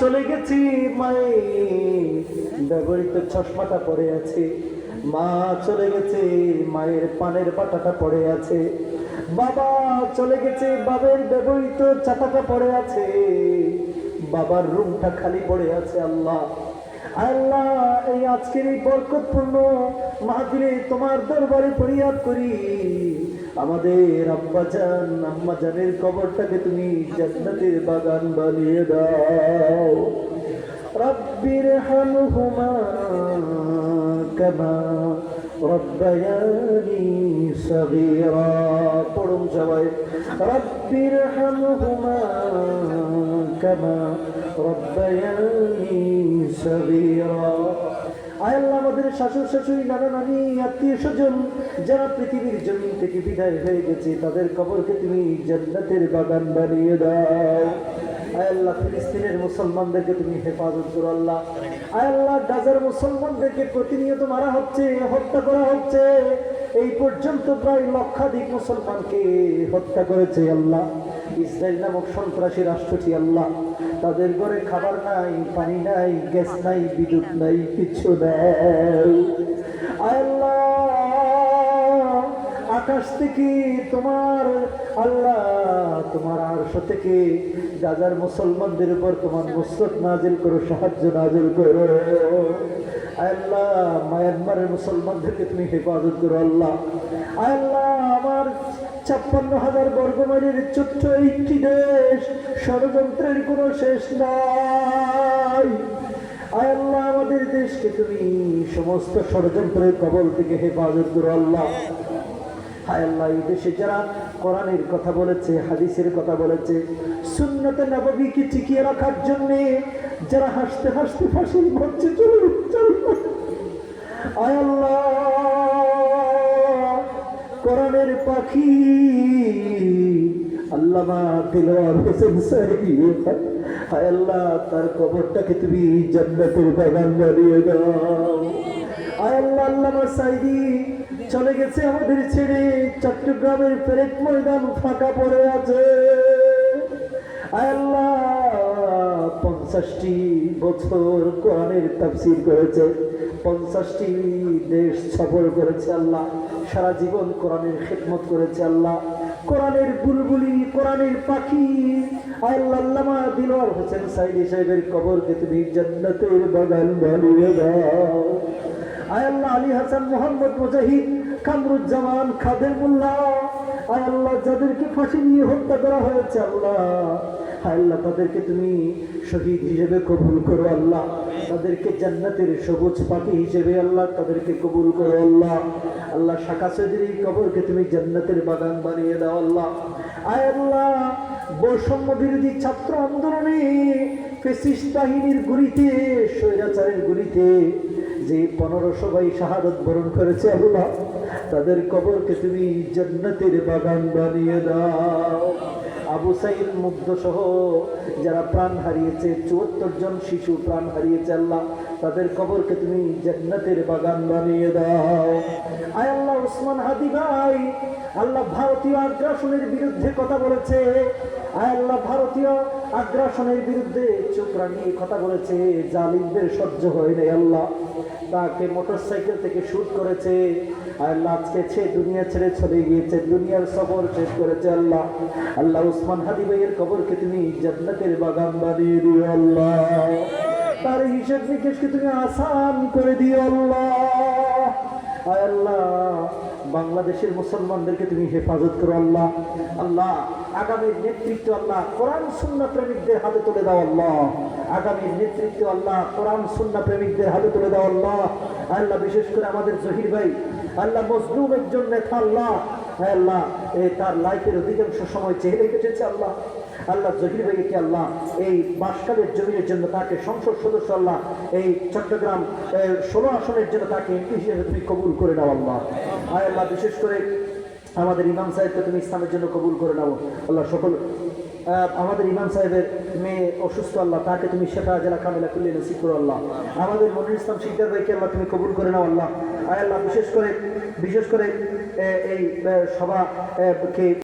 চলে গেছি, মায়ের ব্যবহৃত চশমাটা পড়ে আছে। মা চলে গেছে, মায়ের পানের পাটাটা পড়ে আছে। বাবা চলে গেছে, বাবার ব্যবহৃত চাটাটা পড়ে আছে। বাবার রুমটা খালি পড়ে আছে। আল্লাহ আল্লাহ, এই আজকের এই বরকতপূর্ণ মাহফিলে তোমার দরবারে ফরিয়াদ করি, আমাদের আব্বাজান আম্মাজানের কবরটাকে তুমি জান্নাতের বাগান বানিয়ে দাও। রব্বির হামহুমা কামা রব্বায়ানি সগীরা। পড়ুন সবাই, রব্বির হামহুমা কামা রব্বায়ানি সগীরা। আয় আল্লাহ, আমাদের শাশুড় শাশুড়ি, নানা নানি, আত্মীয় স্বজন যারা পৃথিবীর জমিন থেকে বিদায় হয়ে গেছে, তাদের কবরকে তুমি জান্নাতের বাগান বানিয়ে দাও। আয় আল্লাহ, ফিলিস্তিনের মুসলমানদেরকে তুমি হেফাজত করো আল্লাহ। আয় আল্লাহ, গাজার মুসলমানদেরকে প্রতিনিয়ত মারা হচ্ছে, হত্যা করা হচ্ছে। এই পর্যন্ত প্রায় লক্ষাধিক মুসলমানকে হত্যা করেছে আল্লাহ ইসরায়েল নামক সন্ত্রাসী রাষ্ট্রটি। আল্লাহ, তাদের ঘরে খাবার নাই, পানি নাই, গ্যাস নাই, বিদ্যুৎ নাই, কিছু নাই। আল্লাহ, আকাশ থেকে তোমার আল্লাহ, তোমার আরশ থেকে গাজার মুসলমানদের উপর তোমার নুসরত নাজিল করো, সাহায্য নাজিল করো। আল্লাহ, মায়ানমারের মুসলমানদেরকে তুমি হেফাজত করো আল্লাহ। আল্লাহ, আমার 56,000 বর্গমাইলের ছোট্ট একটি দেশ, ষড়যন্ত্রের কোনো শেষ নাই। আল্লাহ, আমাদের দেশকে তুমি সমস্ত ষড়যন্ত্রের কবল থেকে হেফাজত করো আল্লাহ। হায় আল্লাহ, এই দেশে যারা কোরআনের কথা বলেছে, হাদিসের কথা বলেছে, সুন্নতে নববীকে টিকিয়ে রাখার জন্যে যারা হাসতে হাসতে ফাঁসির মঞ্চে চলে আয় আল্লাহ, কোরআনের পাখি আল্লামা দিলওয়ার হোসেন সাহেব, হায় আল্লাহ, তার কবরটাকে তুমি জান্নাতের বাগান বানিয়ে দাও। আয় আল্লাহ, আল্লামা সাইদি চলে গেছে আমাদের ছেড়ে, চট্টগ্রামের পেরেক ময়দান ফাঁকা পড়ে আছে। আয় আল্লাহ, 50টি বছর কোরআনের তাফসীর করেছে, 50টি দেশ সফর করেছে আল্লাহ, সারা জীবন কোরআনের খিদমত করেছে আল্লাহ। কোরআনের বুলবুলি, কোরআনের পাখি আয় আল্লাহ, আল্লামা দিলওয়ার হোসেন সাইদি সাহেবের কবরকে তুমি জান্নাতের বাগান বানিয়ে দাও। আয় আল্লাহ, আলী হাসান, মোহাম্মদ মুজাহিদ, কামরুজ্জামান, খাদের মোল্লা, আয় আল্লাহ, যাদেরকে ফাঁসি নিয়ে হত্যা করা হয়েছে আল্লাহ, আয় আল্লাহ, তাদেরকে তুমি শহীদ হিসেবে কবুল করো আল্লাহ। তাদেরকে জান্নাতের সবুজ পাখি হিসেবে আল্লাহ তাদেরকে কবুল করো আল্লাহ। আল্লাহ, শাখা চৌধুরীর কবরকে তুমি জান্নাতের বাগান বানিয়ে দাও আল্লাহ। আয় আল্লাহ, বৈষম্য বিরোধী ছাত্র আন্দোলনে ফ্যাসিস্ট বাহিনীর গুলিতে, স্বৈরাচারের গুলিতে যে 1500 ভাই শাহাদত বরণ করেছে আল্লাহ, তাদের কবরকে তুমি জান্নাতের বাগান বানিয়ে দাও। আবু সাইদ মুগ্ধ সহ যারা প্রাণ হারিয়েছে, 74 জন শিশু প্রাণ হারিয়েছে আল্লাহ, তাদের কবরকে তুমি জান্নাতের বাগান বানিয়ে দাও। আয় আল্লাহ, ওসমান হাদি ভাই আল্লাহ ভারতীয় আগ্রাসনের বিরুদ্ধে কথা বলেছে। আয় আল্লাহ, ভারতীয় আগ্রাসনের বিরুদ্ধে চোখ রাঙিয়ে কথা বলেছে, জালিমদের সহ্য হয় নাই আল্লাহ, তাকে মোটরসাইকেল থেকে শুট করেছে। আল্লাহ, আজকে দুনিয়া ছেড়ে চলে গিয়েছে, দুনিয়ার সফর শেষ করেছে আল্লাহ। আল্লাহ, ওসমান হাদি ভাইয়ের কবরকে তুমি জান্নাতের বাগান বানিয়ে দিও আল্লাহ। তার হিসেব নিকেশকে তুমি আসান করে দিও আল্লাহ। আয় আল্লাহ, বাংলাদেশের মুসলমানদেরকে তুমি হেফাজত করো আল্লাহ। আল্লাহ, আগামীর নেতৃত্ব আল্লাহ কোরআন সুন্নাহ প্রেমিকদের হাতে তুলে দাও আল্লাহ। আগামীর নেতৃত্ব আল্লাহ কোরআন সুন্নাহ প্রেমিকদের হাতে তুলে দাও আল্লাহ। আল্লাহ, বিশেষ করে আমাদের জহির ভাই আল্লাহ মজলুম একজন নেতা আল্লাহ। আল্লাহ, তার লাইফের অধিকাংশ সময় জেলে কেটেছে আল্লাহ। আল্লাহ, জহির ভাইকে আল্লাহ এই বাসকালের জমির জন্য তাকে সংসদ সদস্য আল্লাহ, এই চট্টগ্রাম 16 আসনের জন্য তাকে এমপি হিসেবে তুমি কবুল করে নাও আল্লাহ। আয় আল্লাহ, বিশেষ করে আমাদের ইমাম সাহেবকে তুমি ইসলামের জন্য কবুল করে নাও আল্লাহ। সকল আমাদের ইমাম সাহেবের মেয়ে অসুস্থ আল্লাহ, তাকে তুমি শেফা জেলা কামিলা করলে নসিব করো আল্লাহ। আমাদের মনির ইসলাম শিকদার ভাইকে আল্লাহ তুমি কবুল করে নাও আল্লাহ। আয় আল্লাহ, বিশেষ করে এই সভাকে